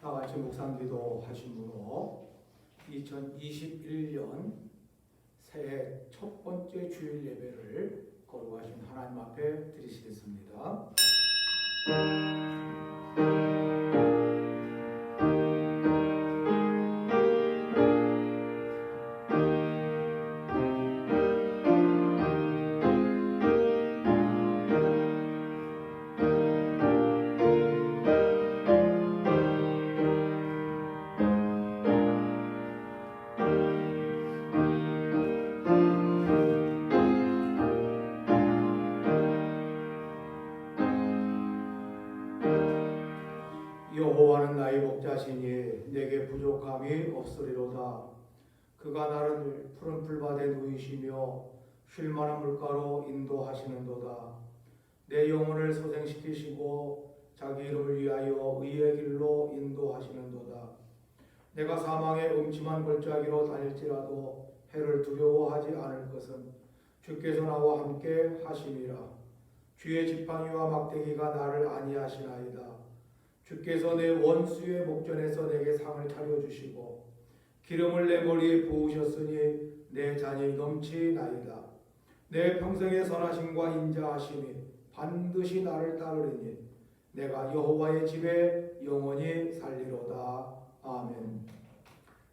다 같이 묵상기도 하심으로 2021년 새해 첫 번째 주일 예배를 거룩하신 하나님 앞에 드리시겠습니다. 여호와는 나의 목자시니 내게 부족함이 없으리로다. 그가 나를 푸른 풀밭에 누이시며 쉴만한 물가로 인도하시는도다. 내 영혼을 소생시키시고 자기 이름을 위하여 의의 길로 인도하시는도다. 내가 사망의 음침한 골짜기로 다닐지라도 해를 두려워하지 않을 것은 주께서 나와 함께 하심이라. 주의 지팡이와 막대기가 나를 안위하시나이다. 주께서 내 원수의 목전에서 내게 상을 차려주시고 기름을 내 머리에 부으셨으니 내 잔이 넘치나이다. 내 평생의 선하심과 인자하심이 반드시 나를 따르리니 내가 여호와의 집에 영원히 살리로다. 아멘.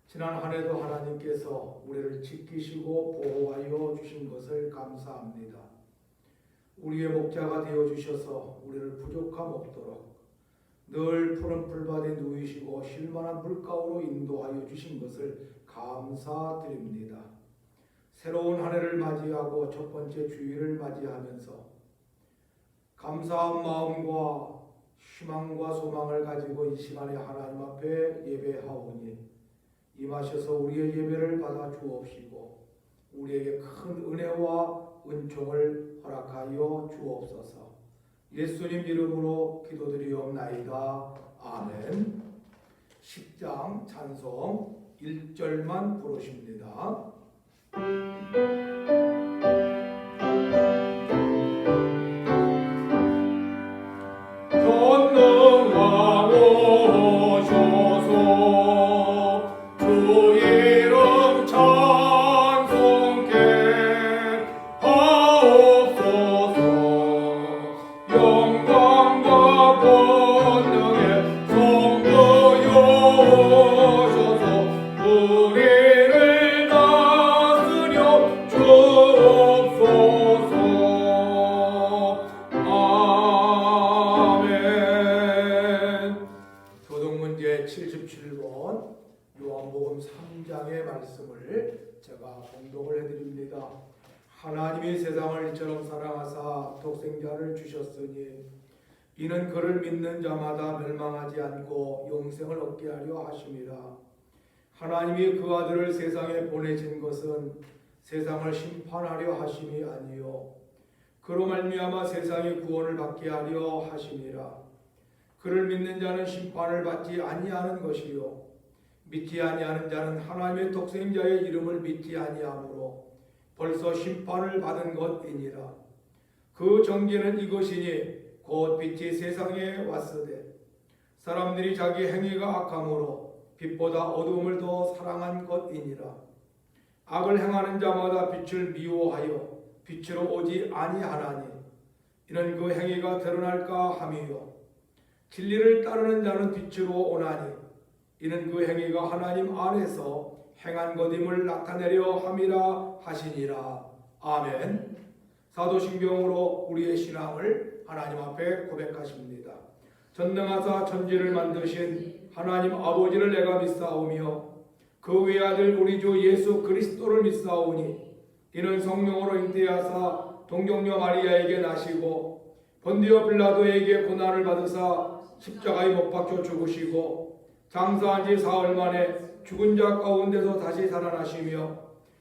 지난 한 해도 하나님께서 우리를 지키시고 보호하여 주신 것을 감사합니다. 우리의 목자가 되어주셔서 우리를 부족함 없도록 늘 푸른 풀밭에 누이시고 쉴만한 물가로 인도하여 주신 것을 감사드립니다. 새로운 한 해를 맞이하고 첫 번째 주일을 맞이하면서 감사한 마음과 희망과 소망을 가지고 이 시간에 하나님 앞에 예배하오니 임하셔서 우리의 예배를 받아 주옵시고 우리에게 큰 은혜와 은총을 허락하여 주옵소서. 예수님 이름으로 기도드리옵나이다. 아멘. 10장 찬송 1절만 부르십니다. 교동문제 77번 요한복음 3장의 말씀을 제가 봉독을 해드립니다. 하나님이 세상을 이처럼 사랑하사 독생자를 주셨으니 이는 그를 믿는 자마다 멸망하지 않고 영생을 얻게 하려 하심이라. 하나님이 그 아들을 세상에 보내신 것은 세상을 심판하려 하심이 아니요 그로 말미암아 세상의 구원을 받게 하려 하심이라. 그를 믿는 자는 심판을 받지 아니하는 것이요 믿지 아니하는 자는 하나님의 독생자의 이름을 믿지 아니하므로 벌써 심판을 받은 것이니라. 그 정죄는 이것이니 곧 빛이 세상에 왔으되 사람들이 자기 행위가 악함으로 빛보다 어두움을 더 사랑한 것이니라. 악을 행하는 자마다 빛을 미워하여 빛으로 오지 아니하나니 이는 그 행위가 드러날까 함이요 진리를 따르는 자는 빛으로 오나니 이는 그 행위가 하나님 안에서 행한 것임을 나타내려 함이라 하시니라. 아멘. 사도신경으로 우리의 신앙을 하나님 앞에 고백하십니다. 전능하사 천지를 만드신 하나님 아버지를 내가 믿사오며 그 외아들 우리 주 예수 그리스도를 믿사오니 이는 성령으로 잉태하사 동정녀 마리아에게 나시고 본디오 빌라도에게 고난을 받으사 십자가에 못 박혀 죽으시고 장사한 지 사흘 만에 죽은 자 가운데서 다시 살아나시며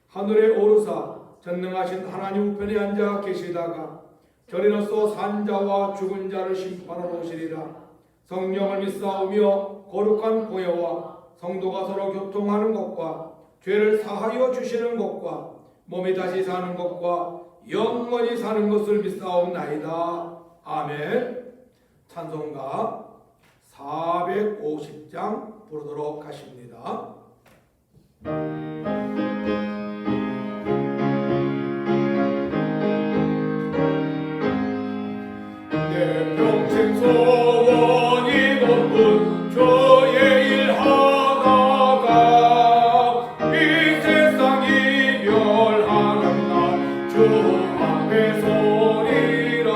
하늘에 오르사 전능하신 하나님 우편에 앉아 계시다가 저리로서 산 자와 죽은 자를 심판하러 오시리라. 성령을 믿사오며 거룩한 보혜와 성도가 서로 교통하는 것과 죄를 사하여 주시는 것과 몸이 다시 사는 것과 영원히 사는 것을 믿사옵나이다. 아멘. 찬송가 450장 부르도록 하십니다. 내 평생 소원이 높은 주의 일 하다가 이 세상 이별하는 날 주 앞에 서리라.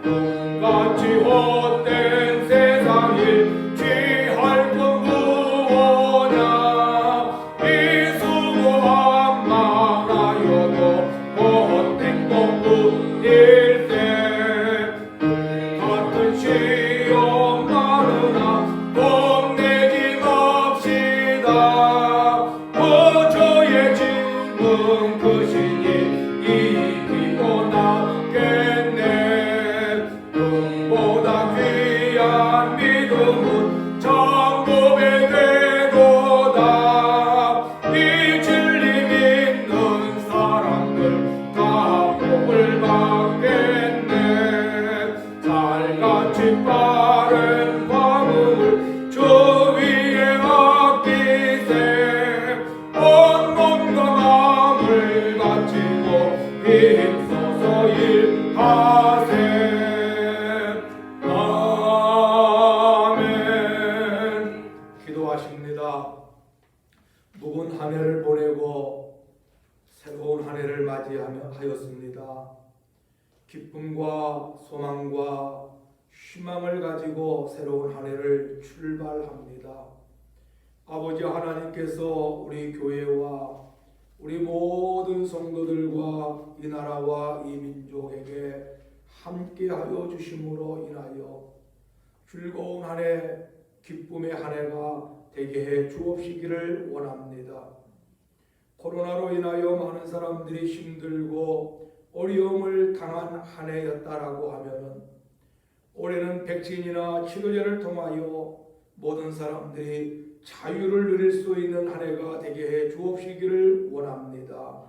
눈같이 헛된 세상 일 취할 건 무엇냐. 이 수고만 많아여도 헛된 것뿐일세. 같은 시험 나르나 겁내지 맙시다. 저의 짐은 크시니 이기고 낫겠네. 금보다 귀한 믿음은 천국에 되도다. 이 진리 믿는 사람들 다 복을 받겠네. 달같이 빠른 광음을 주 위에 맡기세. 온몸과 마음을 바치고 힘써서 일하세. 아멘. 기도하십니다. 묵은 한 해를 보내고 새로운 한 해를 맞이하였습니다. 기쁨과 소망과 희망을 가지고 새로운 한 해를 출발합니다. 아버지 하나님께서 우리 교회와 우리 모든 성도들과 이 나라와 이 민족에게 함께하여 주심으로 인하여 즐거운 한 해, 기쁨의 한 해가 되게 해 주옵시기를 원합니다. 코로나로 인하여 많은 사람들이 힘들고 어려움을 당한 한 해였다라고 하면은 올해는 백신이나 치료제를 통하여 모든 사람들이 자유를 누릴 수 있는 한 해가 되게 해 주옵시기를 원합니다.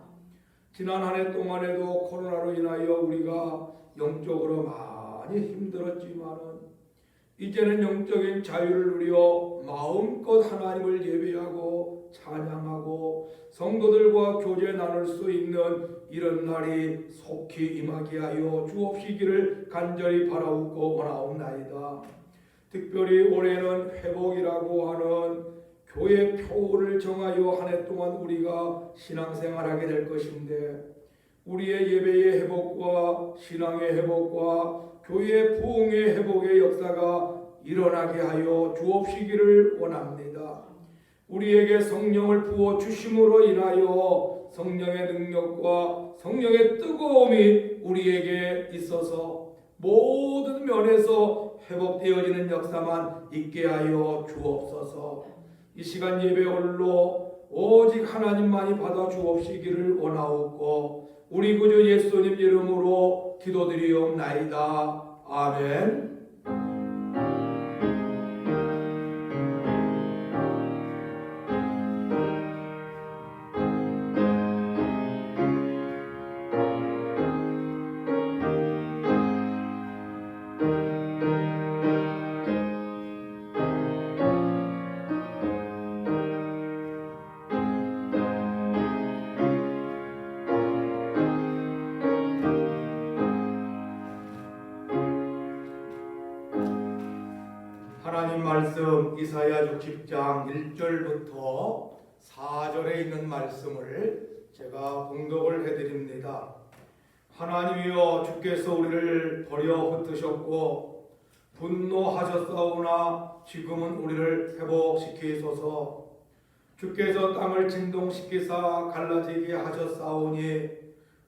지난 한 해 동안에도 코로나로 인하여 우리가 영적으로 많이 힘들었지만은 이제는 영적인 자유를 누려 마음껏 하나님을 예배하고 찬양하고 성도들과 교제 나눌 수 있는 이런 날이 속히 임하게 하여 주옵시기를 간절히 바라옵고 원하옵나이다. 특별히 올해는 회복이라고 하는 교회 표를 정하여 한 해 동안 우리가 신앙생활하게 될 것인데 우리의 예배의 회복과 신앙의 회복과 교회 부흥의 회복의 역사가 일어나게 하여 주옵시기를 원합니다. 우리에게 성령을 부어 주심으로 인하여 성령의 능력과 성령의 뜨거움이 우리에게 있어서 모든 면에서 회복되어지는 역사만 있게 하여 주옵소서. 이 시간 예배 홀로 오직 하나님만이 받아 주옵시기를 원하옵고 우리 구주 예수님 이름으로 기도드리옵나이다. 아멘. 하나님 말씀 이사야 60장 1절부터 4절에 있는 말씀을 제가 봉독을 해드립니다. 하나님이여 주께서 우리를 버려 흩으셨고 분노하셨사오나 지금은 우리를 회복시키소서. 주께서 땅을 진동시키사 갈라지게 하셨사오니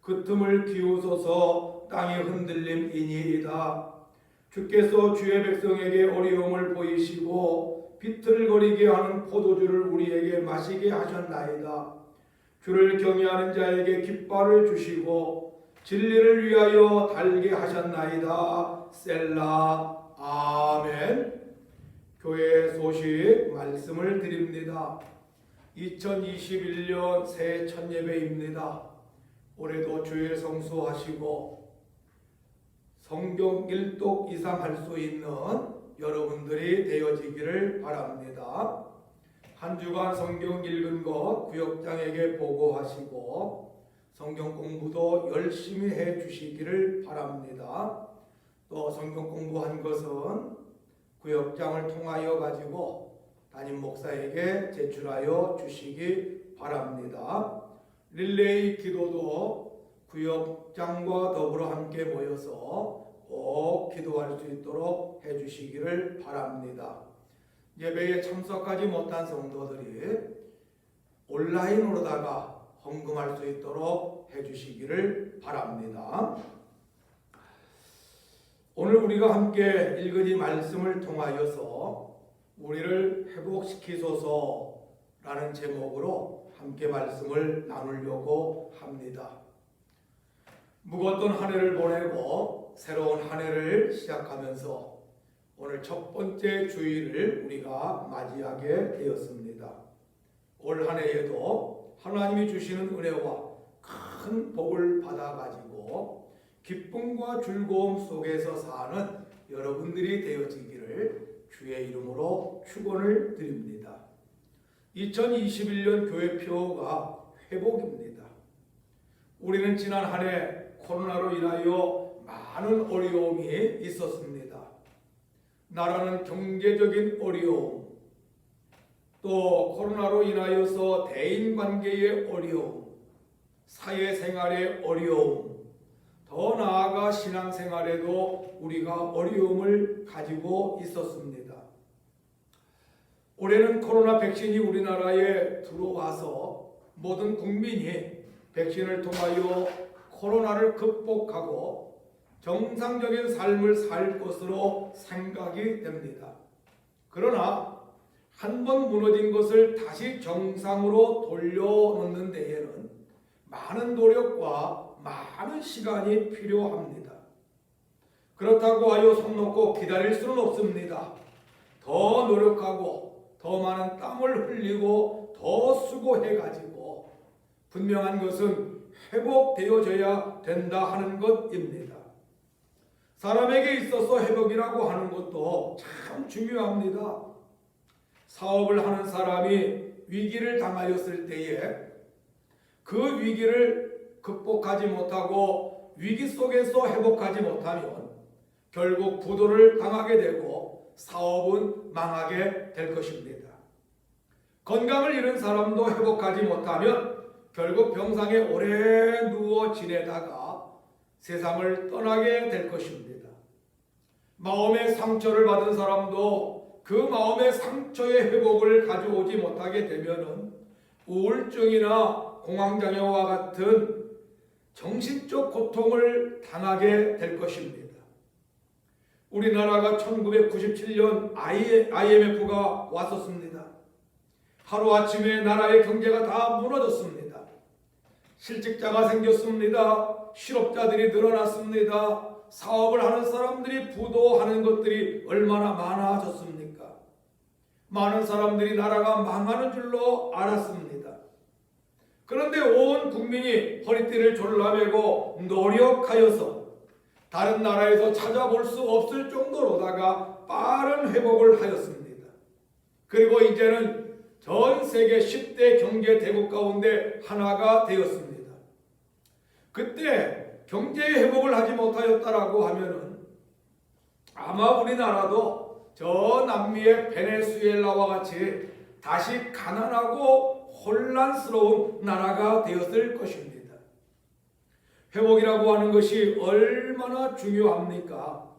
그 틈을 비우소서. 땅이 흔들림이니이다. 주께서 주의 백성에게 어려움을 보이시고 비틀거리게 하는 포도주를 우리에게 마시게 하셨나이다. 주를 경외하는 자에게 깃발을 주시고 진리를 위하여 달게 하셨나이다. 셀라. 아멘. 교회 소식 말씀을 드립니다. 2021년 새해 첫 예배입니다. 올해도 주일 성수하시고 성경 1독 이상 할 수 있는 여러분들이 되어지기를 바랍니다. 한 주간 성경 읽은 것 구역장에게 보고하시고 성경 공부도 열심히 해 주시기를 바랍니다. 또 성경 공부한 것은 구역장을 통하여 가지고 담임 목사에게 제출하여 주시기 바랍니다. 릴레이 기도도 구역장과 더불어 함께 모여서 꼭 기도할 수 있도록 해 주시기를 바랍니다. 예배에 참석하지 못한 성도들이 온라인으로다가 헌금할 수 있도록 해 주시기를 바랍니다. 오늘 우리가 함께 읽은 이 말씀을 통하여서 우리를 회복시키소서라는 제목으로 함께 말씀을 나누려고 합니다. 무거웠던 한 해를 보내고 새로운 한 해를 시작하면서 오늘 첫 번째 주일을 우리가 맞이하게 되었습니다. 올 한 해에도 하나님이 주시는 은혜와 큰 복을 받아가지고 기쁨과 즐거움 속에서 사는 여러분들이 되어지기를 주의 이름으로 축원을 드립니다. 2021년 교회 표어가 회복입니다. 우리는 지난 한 해 코로나로 인하여 많은 어려움이 있었습니다. 나라는 경제적인 어려움, 또 코로나로 인하여서 대인관계의 어려움, 사회생활의 어려움, 더 나아가 신앙생활에도 우리가 어려움을 가지고 있었습니다. 올해는 코로나 백신이 우리나라에 들어와서 모든 국민이 백신을 통하여 코로나를 극복하고 정상적인 삶을 살 것으로 생각이 됩니다. 그러나 한 번 무너진 것을 다시 정상으로 돌려놓는 데에는 많은 노력과 많은 시간이 필요합니다. 그렇다고 하여 손 놓고 기다릴 수는 없습니다. 더 노력하고 더 많은 땀을 흘리고 더 수고해가지고 분명한 것은 회복되어져야 된다 하는 것입니다. 사람에게 있어서 회복이라고 하는 것도 참 중요합니다. 사업을 하는 사람이 위기를 당하였을 때에 그 위기를 극복하지 못하고 위기 속에서 회복하지 못하면 결국 부도를 당하게 되고 사업은 망하게 될 것입니다. 건강을 잃은 사람도 회복하지 못하면 결국 병상에 오래 누워 지내다가 세상을 떠나게 될 것입니다. 마음의 상처를 받은 사람도 그 마음의 상처의 회복을 가져오지 못하게 되면 우울증이나 공황장애와 같은 정신적 고통을 당하게 될 것입니다. 우리나라가 1997년 IMF가 왔었습니다. 하루아침에 나라의 경제가 다 무너졌습니다. 실직자가 생겼습니다. 실업자들이 늘어났습니다. 사업을 하는 사람들이 부도하는 것들이 얼마나 많아졌습니까? 많은 사람들이 나라가 망하는 줄로 알았습니다. 그런데 온 국민이 허리띠를 졸라매고 노력하여서 다른 나라에서 찾아볼 수 없을 정도로다가 빠른 회복을 하였습니다. 그리고 이제는 전 세계 10대 경제 대국 가운데 하나가 되었습니다. 그때 경제의 회복을 하지 못하였다라고 하면은 아마 우리나라도 저 남미의 베네수엘라와 같이 다시 가난하고 혼란스러운 나라가 되었을 것입니다. 회복이라고 하는 것이 얼마나 중요합니까?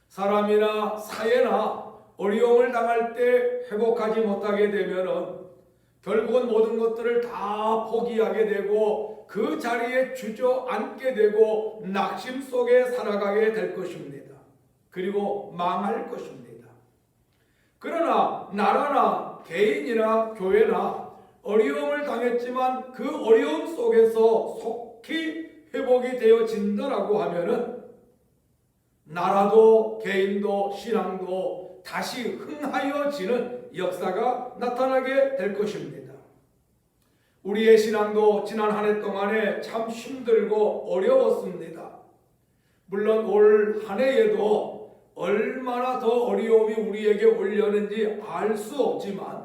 사람이나 사회나 어려움을 당할 때 회복하지 못하게 되면은 결국은 모든 것들을 다 포기하게 되고 그 자리에 주저앉게 되고 낙심 속에 살아가게 될 것입니다. 그리고 망할 것입니다. 그러나 나라나 개인이나 교회나 어려움을 당했지만 그 어려움 속에서 속히 회복이 되어진다라고 하면은 나라도 개인도 신앙도 다시 흥하여지는 역사가 나타나게 될 것입니다. 우리의 신앙도 지난 한 해 동안에 참 힘들고 어려웠습니다. 물론 올 한 해에도 얼마나 더 어려움이 우리에게 올려는지 알 수 없지만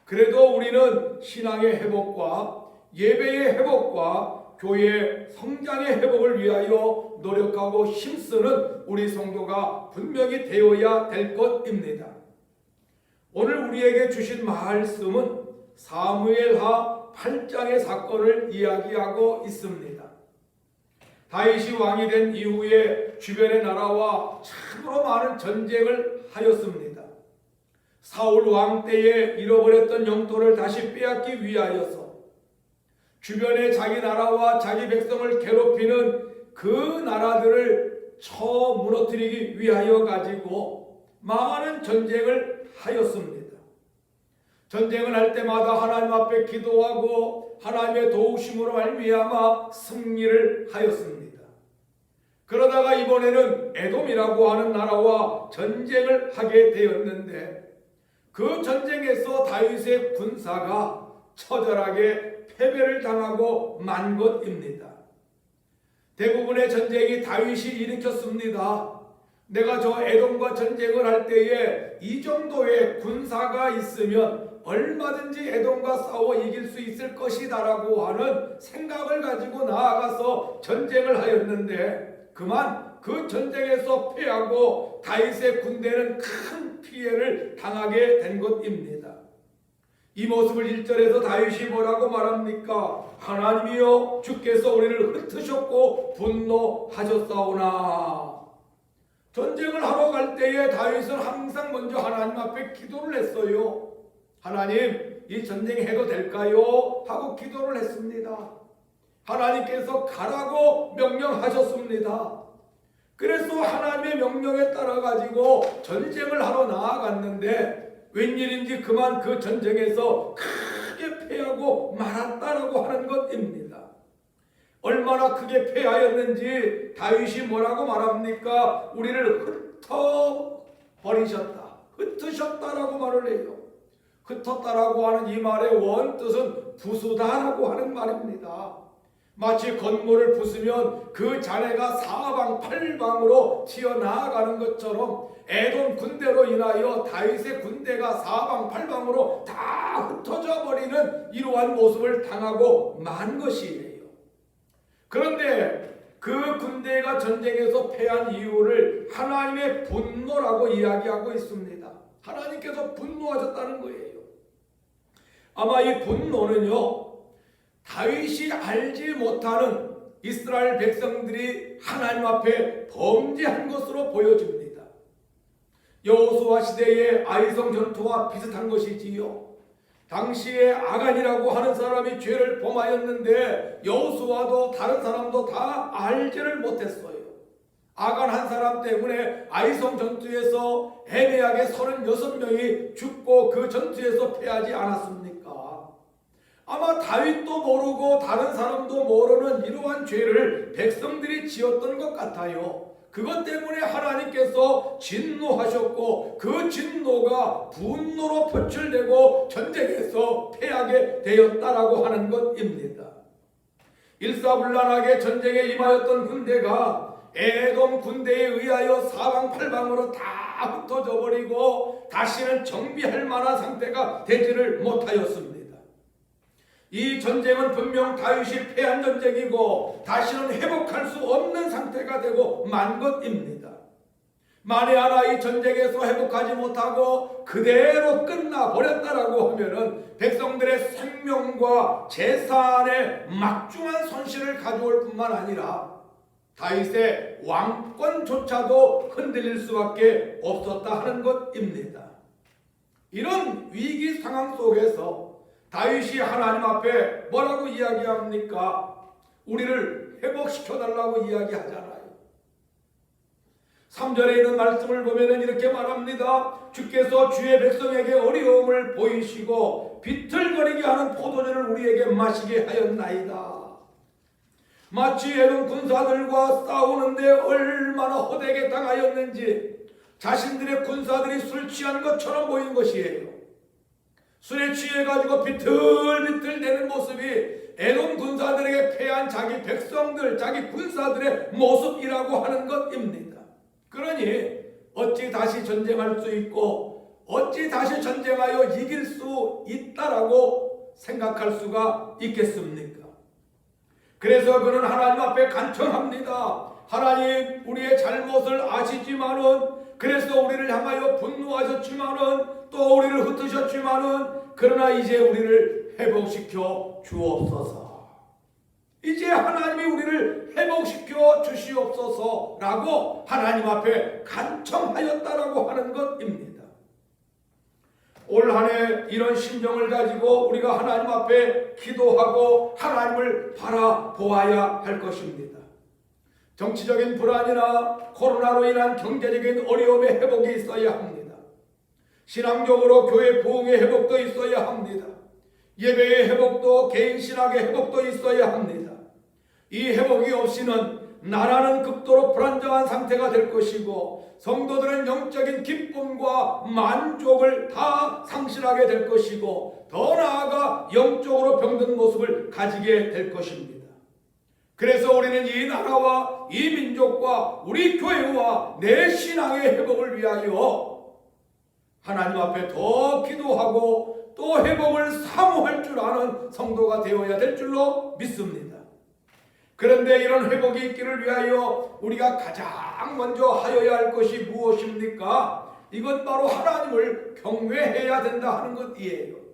그래도 우리는 신앙의 회복과 예배의 회복과 교회 성장의 회복을 위하여 노력하고 힘쓰는 우리 성도가 분명히 되어야 될 것입니다. 오늘 우리에게 주신 말씀은 사무엘하 8장의 사건을 이야기하고 있습니다. 다윗이 왕이 된 이후에 주변의 나라와 참으로 많은 전쟁을 하였습니다. 사울 왕 때에 잃어버렸던 영토를 다시 빼앗기 위하여서 주변의 자기 나라와 자기 백성을 괴롭히는 그 나라들을 쳐 무너뜨리기 위하여 가지고 많은 전쟁을 하였습니다. 전쟁을 할 때마다 하나님 앞에 기도하고 하나님의 도우심으로 말미암아 승리를 하였습니다. 그러다가 이번에는 에돔이라고 하는 나라와 전쟁을 하게 되었는데 그 전쟁에서 다윗의 군사가 처절하게 패배를 당하고 만 것입니다. 대부분의 전쟁이 다윗이 일으켰습니다. 내가 저 에돔과 전쟁을 할 때에 이 정도의 군사가 있으면 얼마든지 에돔과 싸워 이길 수 있을 것이다라고 하는 생각을 가지고 나아가서 전쟁을 하였는데 그만 그 전쟁에서 패하고 다윗의 군대는 큰 피해를 당하게 된 것입니다. 이 모습을 1절에서 다윗이 뭐라고 말합니까? 하나님이여 주께서 우리를 흩으셨고 분노하셨사오나. 전쟁을 하러 갈 때에 다윗은 항상 먼저 하나님 앞에 기도를 했어요. 하나님, 이 전쟁 해도 될까요? 하고 기도를 했습니다. 하나님께서 가라고 명령하셨습니다. 그래서 하나님의 명령에 따라 가지고 전쟁을 하러 나아갔는데 웬일인지 그만 그 전쟁에서 크게 패하고 말았다라고 하는 것입니다. 얼마나 크게 패하였는지 다윗이 뭐라고 말합니까? 우리를 흩어버리셨다, 흩으셨다라고 말을 해요. 흩었다라고 하는 이 말의 원뜻은 부수다라고 하는 말입니다. 마치 건물을 부수면 그 잔해가 사방팔방으로 튀어나가는 것처럼 에돔 군대로 인하여 다윗의 군대가 사방팔방으로 다 흩어져 버리는 이러한 모습을 당하고 만 것이에요. 그런데 그 군대가 전쟁에서 패한 이유를 하나님의 분노라고 이야기하고 있습니다. 하나님께서 분노하셨다는 거예요. 아마 이 분노는요, 다윗이 알지 못하는 이스라엘 백성들이 하나님 앞에 범죄한 것으로 보여집니다. 여호수아 시대의 아이성 전투와 비슷한 것이지요. 당시에 아간이라고 하는 사람이 죄를 범하였는데 여호수아도 다른 사람도 다 알지를 못했어요. 아간 한 사람 때문에 아이성 전투에서 애매하게 36명이 죽고 그 전투에서 패하지 않았습니까? 아마 다윗도 모르고 다른 사람도 모르는 이러한 죄를 백성들이 지었던 것 같아요. 그것 때문에 하나님께서 진노하셨고 그 진노가 분노로 표출되고 전쟁에서 패하게 되었다라고 하는 것입니다. 일사불란하게 전쟁에 임하였던 군대가 에돔 군대에 의하여 사방팔방으로 다 흩어져 버리고 다시는 정비할 만한 상태가 되지를 못하였습니다. 이 전쟁은 분명 다윗이 패한 전쟁이고 다시는 회복할 수 없는 상태가 되고 만 것입니다. 만에 하나 이 전쟁에서 회복하지 못하고 그대로 끝나버렸다라고 하면은 백성들의 생명과 재산에 막중한 손실을 가져올 뿐만 아니라 다윗의 왕권조차도 흔들릴 수밖에 없었다 하는 것입니다. 이런 위기 상황 속에서 다윗이 하나님 앞에 뭐라고 이야기합니까? 우리를 회복시켜달라고 이야기하잖아요. 3절에 있는 말씀을 보면 이렇게 말합니다. 주께서 주의 백성에게 어려움을 보이시고 비틀거리게 하는 포도주를 우리에게 마시게 하였나이다. 마치 에돔 군사들과 싸우는데 얼마나 호되게 당하였는지 자신들의 군사들이 술 취한 것처럼 보인 것이에요. 술에 취해가지고 비틀비틀 대는 모습이 에돔 군사들에게 패한 자기 백성들, 자기 군사들의 모습이라고 하는 것입니다. 그러니 어찌 다시 전쟁할 수 있고 어찌 다시 전쟁하여 이길 수 있다라고 생각할 수가 있겠습니까? 그래서 그는 하나님 앞에 간청합니다. 하나님, 우리의 잘못을 아시지만은, 그래서 우리를 향하여 분노하셨지만은, 또 우리를 흩으셨지만은, 그러나 이제 우리를 회복시켜 주옵소서. 이제 하나님이 우리를 회복시켜 주시옵소서라고 하나님 앞에 간청하였다라고 하는 것입니다. 올 한 해 이런 심정을 가지고 우리가 하나님 앞에 기도하고 하나님을 바라보아야 할 것입니다. 정치적인 불안이나 코로나로 인한 경제적인 어려움의 회복이 있어야 합니다. 신앙적으로 교회 부흥의 회복도 있어야 합니다. 예배의 회복도, 개인 신학의 회복도 있어야 합니다. 이 회복이 없이는 나라는 극도로 불안정한 상태가 될 것이고, 성도들은 영적인 기쁨과 만족을 다 상실하게 될 것이고, 더 나아가 영적으로 병든 모습을 가지게 될 것입니다. 그래서 우리는 이 나라와 이 민족과 우리 교회와 내 신앙의 회복을 위하여 하나님 앞에 더 기도하고 또 회복을 사모할 줄 아는 성도가 되어야 될 줄로 믿습니다. 그런데 이런 회복이 있기를 위하여 우리가 가장 먼저 하여야 할 것이 무엇입니까? 이것 바로 하나님을 경외해야 된다 하는 것이에요.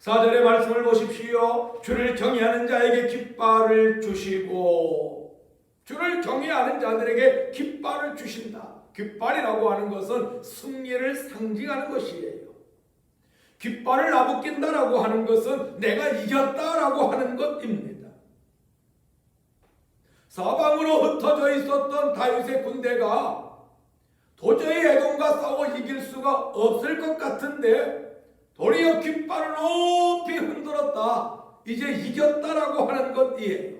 4절의 말씀을 보십시오. 주를 경외하는 자에게 깃발을 주시고, 주를 경외하는 자들에게 깃발을 주신다. 깃발이라고 하는 것은 승리를 상징하는 것이에요. 깃발을 나부낀다라고 하는 것은 내가 이겼다라고 하는 것입니다. 사방으로 흩어져 있었던 다윗의 군대가 도저히 에돔과 싸워 이길 수가 없을 것 같은데 도리어 깃발을 높이 흔들었다. 이제 이겼다라고 하는 것이에요.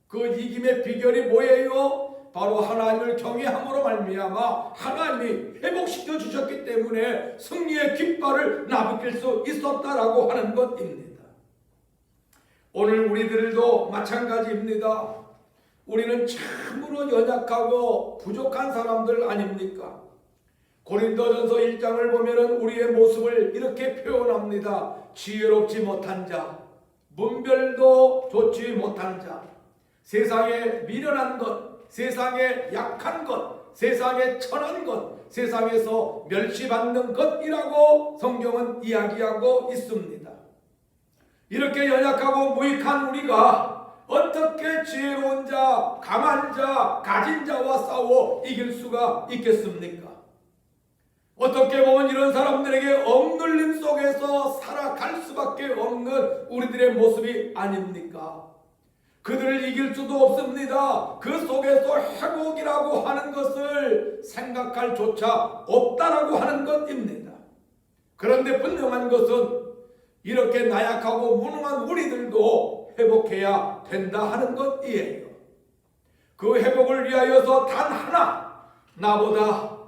그 이김의 비결이 뭐예요? 바로 하나님을 경외함으로 말미암아 하나님이 회복시켜 주셨기 때문에 승리의 깃발을 나부낄 수 있었다라고 하는 것입니다. 오늘 우리들도 마찬가지입니다. 우리는 참으로 연약하고 부족한 사람들 아닙니까? 고린도전서 1장을 보면은 우리의 모습을 이렇게 표현합니다. 지혜롭지 못한 자, 문별도 좋지 못한 자, 세상에 미련한 것, 세상에 약한 것, 세상에 천한 것, 세상에서 멸시받는 것이라고 성경은 이야기하고 있습니다. 이렇게 연약하고 무익한 우리가 어떻게 지혜로운 자, 강한 자, 가진 자와 싸워 이길 수가 있겠습니까? 어떻게 보면 이런 사람들에게 억눌림 속에서 살아갈 수밖에 없는 우리들의 모습이 아닙니까? 그들을 이길 수도 없습니다. 그 속에서 회복이라고 하는 것을 생각할 조차 없다라고 하는 것입니다. 그런데 분명한 것은 이렇게 나약하고 무능한 우리들도 회복해야 된다 하는 것이에요. 그 회복을 위하여서 단 하나, 나보다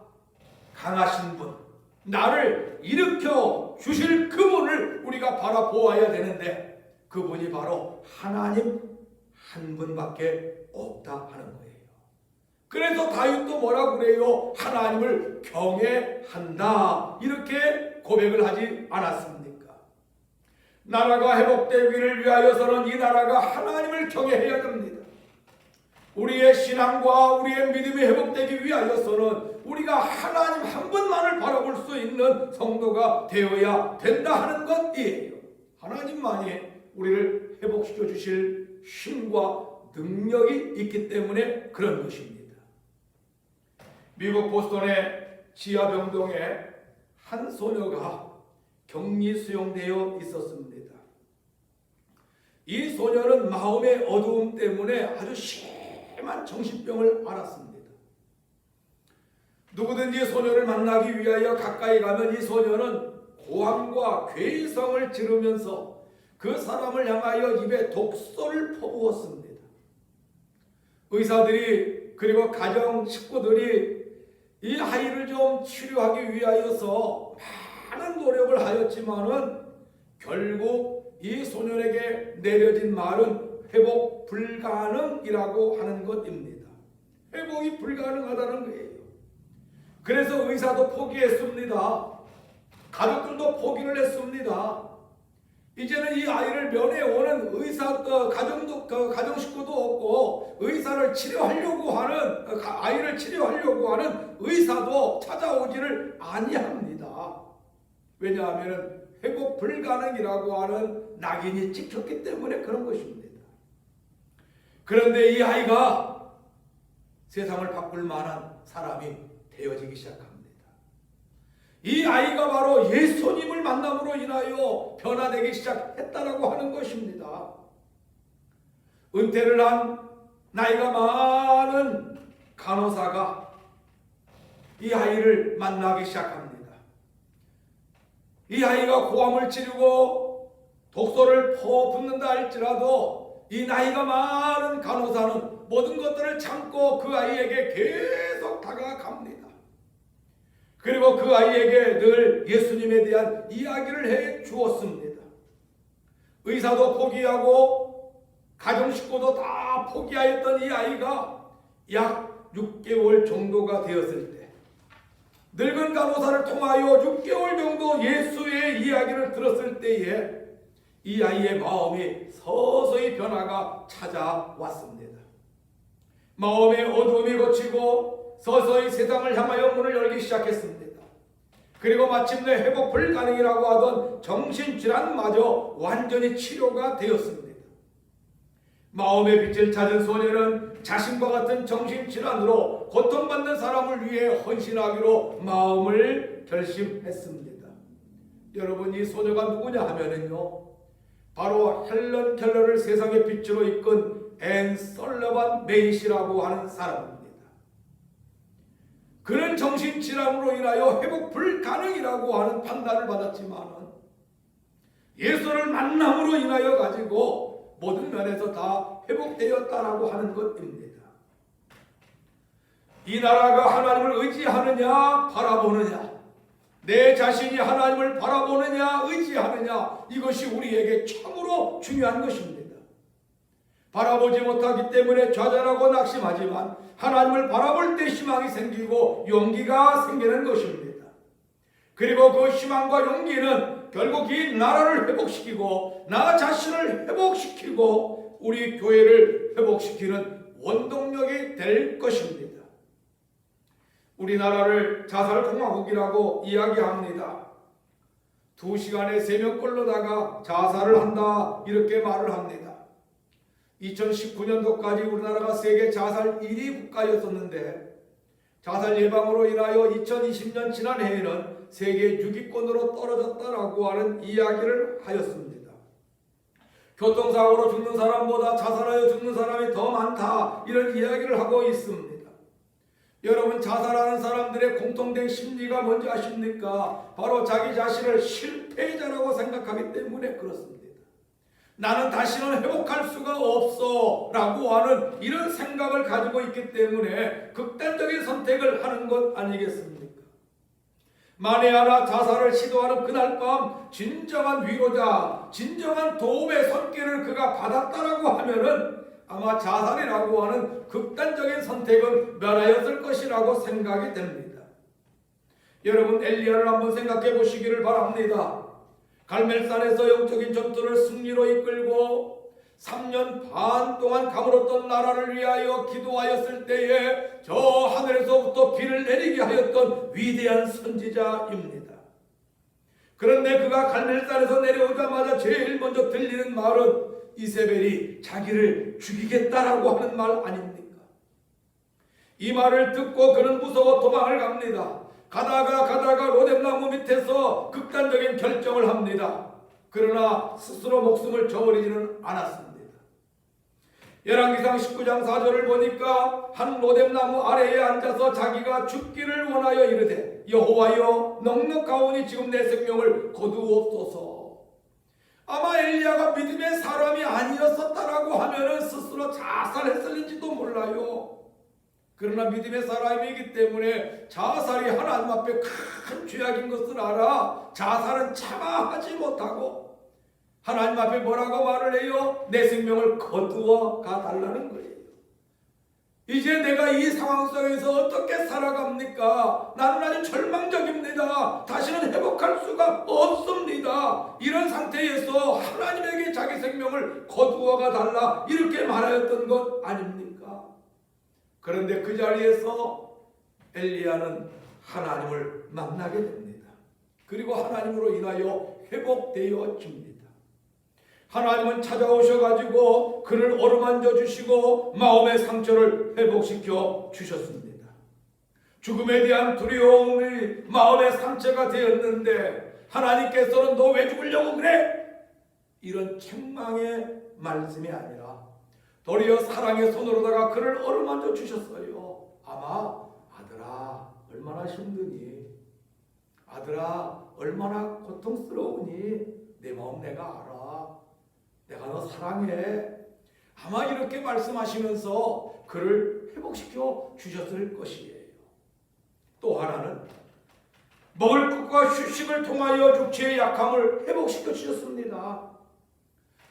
강하신 분, 나를 일으켜 주실 그분을 우리가 바라보아야 되는데, 그분이 바로 하나님 한 분밖에 없다 하는 거예요. 그래서 다윗도 뭐라고 그래요? 하나님을 경외한다, 이렇게 고백을 하지 않았습니까? 나라가 회복되기를 위하여서는 이 나라가 하나님을 경외해야 됩니다. 우리의 신앙과 우리의 믿음이 회복되기 위하여서는 우리가 하나님 한 분만을 바라볼 수 있는 성도가 되어야 된다 하는 것이에요. 하나님만이 우리를 회복시켜 주실 힘과 능력이 있기 때문에 그런 것입니다. 미국 보스턴의 지하병동에 한 소녀가 격리 수용되어 있었습니다. 이 소녀는 마음의 어두움 때문에 아주 심한 정신병을 앓았습니다. 누구든지 소녀를 만나기 위하여 가까이 가면 이 소녀는 고함과 괴성을 지르면서 그 사람을 향하여 입에 독소를 퍼부었습니다. 의사들이 그리고 가정 식구들이 이 아이를 좀 치료하기 위하여서 많은 노력을 하였지만은 결국 이 소년에게 내려진 말은 회복 불가능이라고 하는 것입니다. 회복이 불가능하다는 거예요. 그래서 의사도 포기했습니다. 가족들도 포기를 했습니다. 이제는 이 아이를 면회오는 의사, 가정 식구도 없고 의사를 치료하려고 하는 아이를 치료하려고 하는 의사도 찾아오지를 아니합니다. 왜냐하면 회복 불가능이라고 하는 낙인이 찍혔기 때문에 그런 것입니다. 그런데 이 아이가 세상을 바꿀 만한 사람이 되어지기 시작합니다. 이 아이가 바로 예수님을 만남으로 인하여 변화되기 시작했다라고 하는 것입니다. 은퇴를 한 나이가 많은 간호사가 이 아이를 만나기 시작합니다. 이 아이가 고함을 지르고 독소를 퍼붓는다 할지라도 이 나이가 많은 간호사는 모든 것들을 참고 그 아이에게 계속 다가갑니다. 그리고 그 아이에게 늘 예수님에 대한 이야기를 해 주었습니다. 의사도 포기하고 가정 식구도 다 포기하였던 이 아이가 약 6개월 정도가 되었을 때 늙은 간호사를 통하여 6개월 정도 예수의 이야기를 들었을 때에 이 아이의 마음이 서서히 변화가 찾아왔습니다. 마음의 어두움이 걷히고 서서히 세상을 향하여 문을 열기 시작했습니다. 그리고 마침내 회복 불가능이라고 하던 정신질환마저 완전히 치료가 되었습니다. 마음의 빛을 찾은 소녀는 자신과 같은 정신질환으로 고통받는 사람을 위해 헌신하기로 마음을 결심했습니다. 여러분, 이 소녀가 누구냐 하면은요, 바로 헬런 켈러를 세상의 빛으로 이끈 앤 설러반 메이시라고 하는 사람입니다. 그는 정신질환으로 인하여 회복 불가능이라고 하는 판단을 받았지만 예수를 만남으로 인하여 가지고 모든 면에서 다 회복되었다라고 하는 것입니다. 이 나라가 하나님을 의지하느냐 바라보느냐, 내 자신이 하나님을 바라보느냐 의지하느냐, 이것이 우리에게 참으로 중요한 것입니다. 바라보지 못하기 때문에 좌절하고 낙심하지만 하나님을 바라볼 때 희망이 생기고 용기가 생기는 것입니다. 그리고 그 희망과 용기는 결국 이 나라를 회복시키고 나 자신을 회복시키고 우리 교회를 회복시키는 원동력이 될 것입니다. 우리나라를 자살공화국이라고 이야기합니다. 2시간에 3명 끌러다가 자살을 한다, 이렇게 말을 합니다. 2019년도까지 우리나라가 세계 자살 1위 국가였었는데 자살 예방으로 인하여 2020년 지난해에는 세계 6위권으로 떨어졌다라고 하는 이야기를 하였습니다. 교통사고로 죽는 사람보다 자살하여 죽는 사람이 더 많다, 이런 이야기를 하고 있습니다. 여러분, 자살하는 사람들의 공통된 심리가 뭔지 아십니까? 바로 자기 자신을 실패자라고 생각하기 때문에 그렇습니다. 나는 다시는 회복할 수가 없어 라고 하는 이런 생각을 가지고 있기 때문에 극단적인 선택을 하는 것 아니겠습니까? 만에 하나 자살을 시도하는 그날 밤 진정한 위로자, 진정한 도움의 손길을 그가 받았다라고 하면은 아마 자살이라고 하는 극단적인 선택은 면하였을 것이라고 생각이 됩니다. 여러분, 엘리야를 한번 생각해 보시기를 바랍니다. 갈멜산에서 영적인 전투를 승리로 이끌고 3년 반 동안 가물었던 나라를 위하여 기도하였을 때에 저 하늘에서부터 비를 내리게 하였던 위대한 선지자입니다. 그런데 그가 갈멜산에서 내려오자마자 제일 먼저 들리는 말은 이세벨이 자기를 죽이겠다라고 하는 말 아닙니까? 이 말을 듣고 그는 무서워 도망을 갑니다. 가다가 로뎀나무 밑에서 극단적인 결정을 합니다. 그러나 스스로 목숨을 저버리지는 않았습니다. 열왕기상 19장 4절을 보니까 한 로뎀나무 아래에 앉아서 자기가 죽기를 원하여 이르되 여호와여 넉넉하오니 지금 내 생명을 거두옵소서. 아마 엘리야가 믿음의 사람이 아니었었다라고 하면은 스스로 자살했을는지도 몰라요. 그러나 믿음의 사람이기 때문에 자살이 하나님 앞에 큰 죄악인 것을 알아 자살은 차마 하지 못하고 하나님 앞에 뭐라고 말을 해요? 내 생명을 거두어 가달라는 거예요. 이제 내가 이 상황 속에서 어떻게 살아갑니까? 나는 아주 절망적입니다. 다시는 회복할 수가 없습니다. 이런 상태에서 하나님에게 자기 생명을 거두어가 달라 이렇게 말하였던 것 아닙니까? 그런데 그 자리에서 엘리야는 하나님을 만나게 됩니다. 그리고 하나님으로 인하여 회복되어 줍니다. 하나님은 찾아오셔가지고 그를 어루만져 주시고 마음의 상처를 회복시켜 주셨습니다. 죽음에 대한 두려움이 마음의 상처가 되었는데 하나님께서는 너 왜 죽으려고 그래? 이런 책망의 말씀이 아니라 도리어 사랑의 손으로다가 그를 어루만져 주셨어요. 아마 아들아 얼마나 힘드니? 아들아 얼마나 고통스러우니? 내 마음 내가 알아. 내가 너 사랑해. 아마 이렇게 말씀하시면서 그를 회복시켜 주셨을 것이에요. 또 하나는 먹을 것과 휴식을 통하여 육체의 약함을 회복시켜 주셨습니다.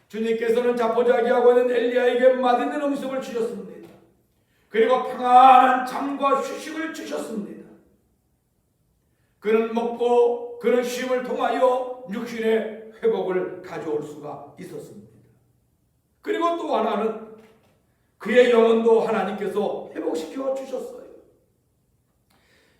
주님께서는 자포자기하고 있는 엘리야에게 맛있는 음식을 주셨습니다. 그리고 평안한 잠과 휴식을 주셨습니다. 그는 먹고 그는 쉼을 통하여 육신의 회복을 가져올 수가 있었습니다. 그리고 또 하나는 그의 영혼도 하나님께서 회복시켜 주셨어요.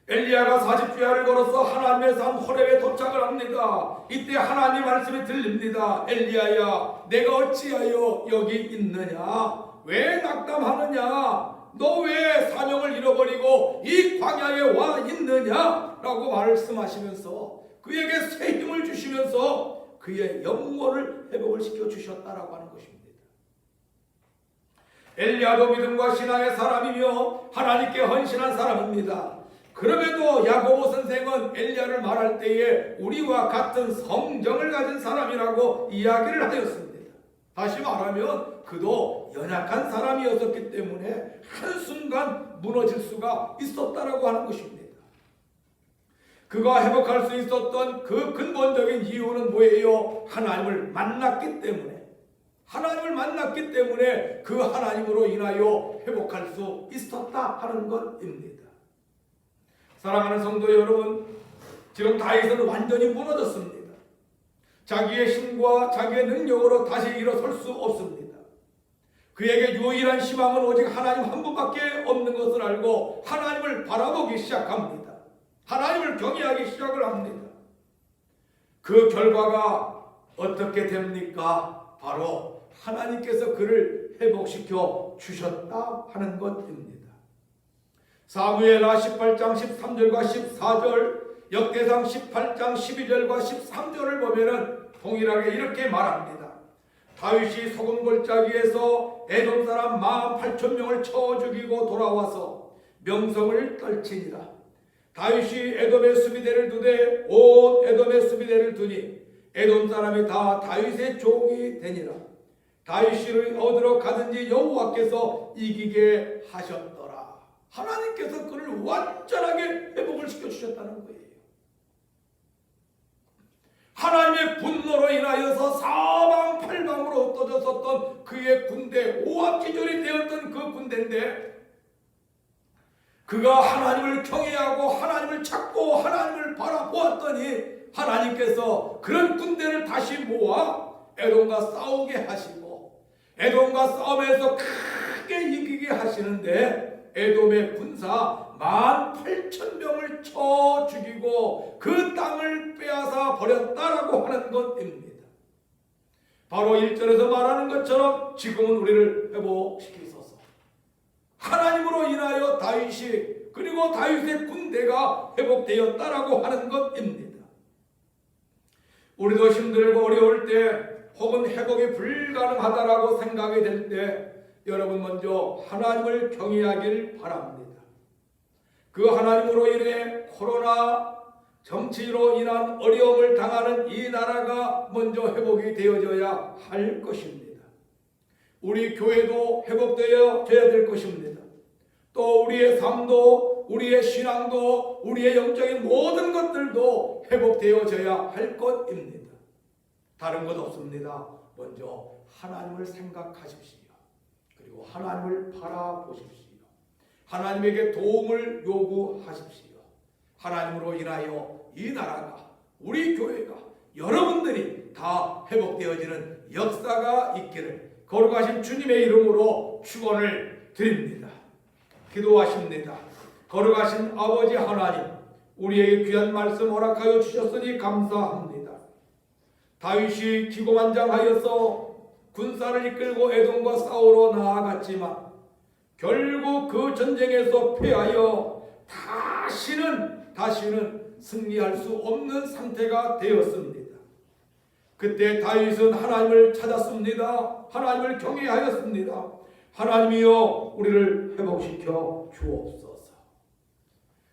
엘리야가 40주야를 걸어서 하나님의 산 호렙에 도착을 합니다. 이때 하나님 말씀이 들립니다. 엘리야야 내가 어찌하여 여기 있느냐? 왜 낙담하느냐? 너 왜 사명을 잃어버리고 이 광야에 와 있느냐? 라고 말씀하시면서 그에게 새 힘을 주시면서 그의 영혼을 회복을 시켜 주셨다라고 하는 것입니다. 엘리야도 믿음과 신앙의 사람이며 하나님께 헌신한 사람입니다. 그럼에도 야고보 선생은 엘리야를 말할 때에 우리와 같은 성정을 가진 사람이라고 이야기를 하였습니다. 다시 말하면 그도 연약한 사람이었기 때문에 한순간 무너질 수가 있었다라고 하는 것입니다. 그가 회복할 수 있었던 그 근본적인 이유는 뭐예요? 하나님을 만났기 때문에. 하나님을 만났기 때문에 그 하나님으로 인하여 회복할 수 있었다 하는 것입니다. 사랑하는 성도 여러분, 지금 다윗은 완전히 무너졌습니다. 자기의 힘과 자기의 능력으로 다시 일어설 수 없습니다. 그에게 유일한 희망은 오직 하나님 한 분밖에 없는 것을 알고 하나님을 바라보기 시작합니다. 하나님을 경외하기 시작을 합니다. 그 결과가 어떻게 됩니까? 바로 하나님께서 그를 회복시켜 주셨다 하는 것입니다. 사무엘하 18장 13절과 14절, 역대상 18장 12절과 13절을 보면은 동일하게 이렇게 말합니다. 다윗이 소금 골짜기에서 에돔 사람 18,000명을 쳐 죽이고 돌아와서 명성을 떨치니라. 다윗이 에돔의 수비대를 두되 온 에돔의 수비대를 두니 에돔 사람이 다 다윗의 종이 되니라. 다윗을 얻으러 가든지 여호와께서 이기게 하셨더라. 하나님께서 그를 완전하게 회복을 시켜주셨다는 거예요. 하나님의 분노로 인하여서 사방팔방으로 흩어졌었던 그의 군대, 오합지졸이 되었던 그 군대인데 그가 하나님을 경외하고 하나님을 찾고 하나님을 바라보았더니 하나님께서 그런 군대를 다시 모아 에돔과 싸우게 하시고 에돔과 싸움에서 크게 이기게 하시는데 에돔의 군사 18,000명을 쳐 죽이고 그 땅을 빼앗아 버렸다라고 하는 것입니다. 바로 1절에서 말하는 것처럼 지금은 우리를 회복시키소서. 하나님으로 인하여 다윗이 그리고 다윗의 군대가 회복되었다라고 하는 것입니다. 우리도 힘들고 어려울 때 혹은 회복이 불가능하다라고 생각이 될 때 여러분 먼저 하나님을 경외하길 바랍니다. 그 하나님으로 인해 코로나 정치로 인한 어려움을 당하는 이 나라가 먼저 회복이 되어져야 할 것입니다. 우리 교회도 회복되어져야 될 것입니다. 또 우리의 삶도 우리의 신앙도 우리의 영적인 모든 것들도 회복되어져야 할 것입니다. 다른 것 없습니다. 먼저 하나님을 생각하십시오. 그리고 하나님을 바라보십시오. 하나님에게 도움을 요구하십시오. 하나님으로 인하여 이 나라가, 우리 교회가, 여러분들이 다 회복되어지는 역사가 있기를 거룩하신 주님의 이름으로 축원을 드립니다. 기도하십니다. 거룩하신 아버지 하나님, 우리에게 귀한 말씀 허락하여 주셨으니 감사합니다. 다윗이 기고만장하여서 군사를 이끌고 에돔과 싸우러 나아갔지만 결국 그 전쟁에서 패하여 다시는 승리할 수 없는 상태가 되었습니다. 그때 다윗은 하나님을 찾았습니다. 하나님을 경외하였습니다. 하나님이여 우리를 회복시켜 주옵소서.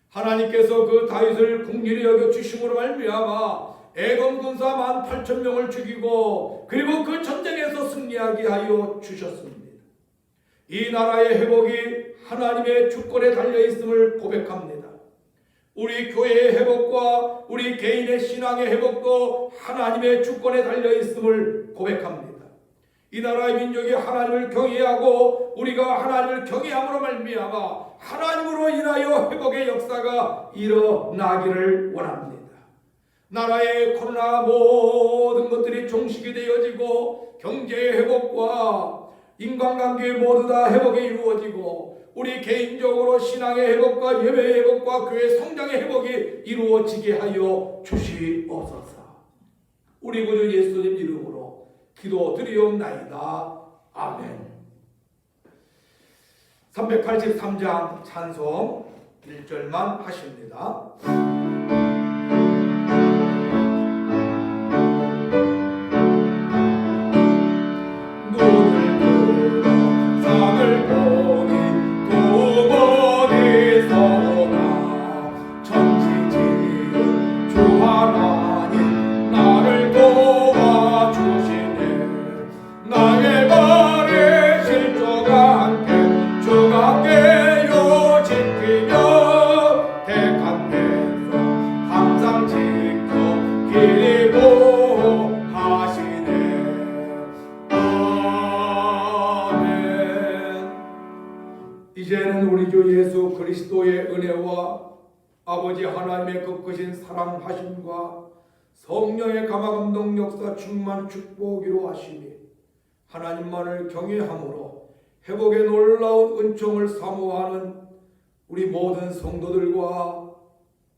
하나님께서 그 다윗을 긍휼히 여겨 주심으로 말미암아 에돔 군사 18,000명을 죽이고 그리고 그 전쟁에서 승리하게 하여 주셨습니다. 이 나라의 회복이 하나님의 주권에 달려 있음을 고백합니다. 우리 교회의 회복과 우리 개인의 신앙의 회복도 하나님의 주권에 달려 있음을 고백합니다. 이 나라의 민족이 하나님을 경외하고 우리가 하나님을 경외함으로 말미암아 하나님으로 인하여 회복의 역사가 일어나기를 원합니다. 나라의 코로나 모든 것들이 종식이 되어지고 경제의 회복과 인간관계 모두 다 회복이 이루어지고 우리 개인적으로 신앙의 회복과 예배의 회복과 교회 성장의 회복이 이루어지게 하여 주시옵소서. 우리 구주 예수님 이름으로 기도드리옵나이다. 아멘. 383장 찬송 1절만 하십니다. 이제는 우리 주 예수 그리스도의 은혜와 아버지 하나님의 그 크신 사랑하심과 성령의 감화감동 역사 충만 축복이로 하시니 하나님만을 경외함으로 회복의 놀라운 은총을 사모하는 우리 모든 성도들과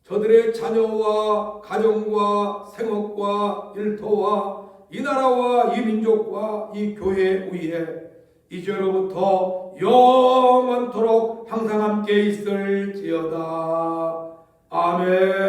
저들의 자녀와 가정과 생업과 일터와 이 나라와 이 민족과 이 교회 위에 이제로부터 영원토록 항상 함께 있을지어다. 아멘.